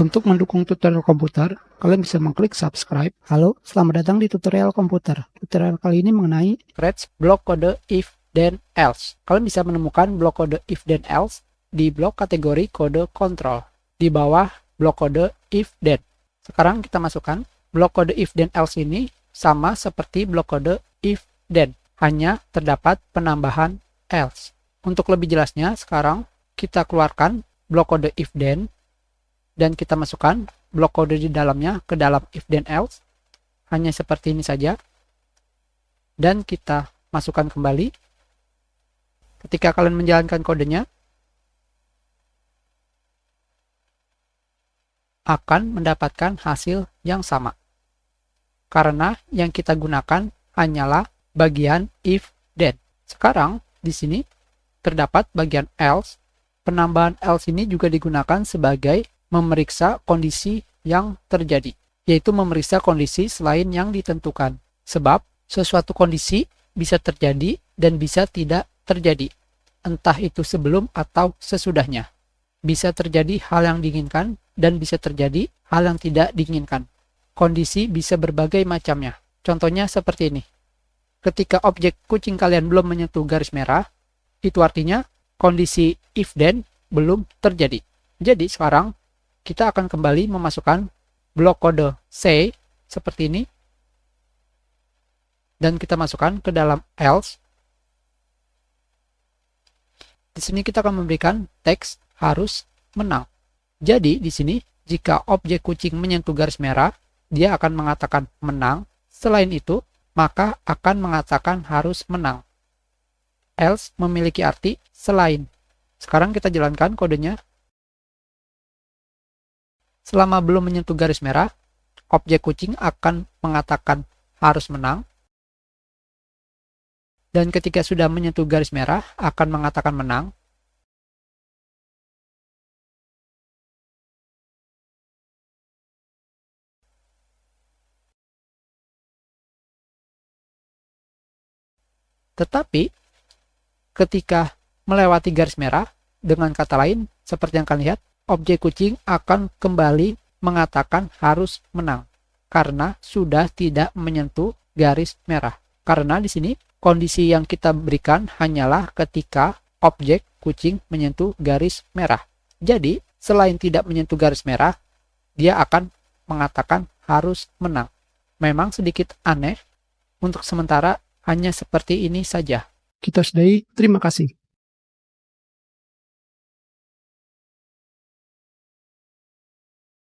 Untuk mendukung tutorial komputer, kalian bisa mengklik subscribe. Halo, selamat datang di tutorial komputer. Tutorial kali ini mengenai Scratch blok kode if then else. Kalian bisa menemukan blok kode if then else di blok kategori kode kontrol di bawah blok kode if then. Sekarang kita masukkan blok kode if then else ini sama seperti blok kode if then, hanya terdapat penambahan else. Untuk lebih jelasnya, sekarang kita keluarkan blok kode if then dan kita masukkan blok kode di dalamnya ke dalam if then else, hanya seperti ini saja, dan kita masukkan kembali. Ketika kalian menjalankan kodenya, akan mendapatkan hasil yang sama, karena yang kita gunakan hanyalah bagian if then. Sekarang di sini terdapat bagian else. Penambahan else ini juga digunakan sebagai memeriksa kondisi yang terjadi, yaitu memeriksa kondisi selain yang ditentukan. Sebab sesuatu kondisi bisa terjadi dan bisa tidak terjadi, entah itu sebelum atau sesudahnya. Bisa terjadi hal yang diinginkan dan bisa terjadi hal yang tidak diinginkan. Kondisi bisa berbagai macamnya. Contohnya seperti ini. Ketika objek kucing kalian belum menyentuh garis merah, itu artinya kondisi if then belum terjadi. Jadi sekarang kita akan kembali memasukkan blok kode say seperti ini, dan kita masukkan ke dalam else. Di sini kita akan memberikan teks harus menang. Jadi di sini jika objek kucing menyentuh garis merah, dia akan mengatakan menang. Selain itu, maka akan mengatakan harus menang. Else memiliki arti selain. Sekarang kita jalankan kodenya. Selama belum menyentuh garis merah, objek kucing akan mengatakan harus menang. Dan ketika sudah menyentuh garis merah, akan mengatakan menang. Tetapi, ketika melewati garis merah, dengan kata lain, seperti yang kalian lihat, objek kucing akan kembali mengatakan harus menang karena sudah tidak menyentuh garis merah. Karena di sini kondisi yang kita berikan hanyalah ketika objek kucing menyentuh garis merah. Jadi, selain tidak menyentuh garis merah, dia akan mengatakan harus menang. Memang sedikit aneh, untuk sementara hanya seperti ini saja. kita sudahi. Terima kasih.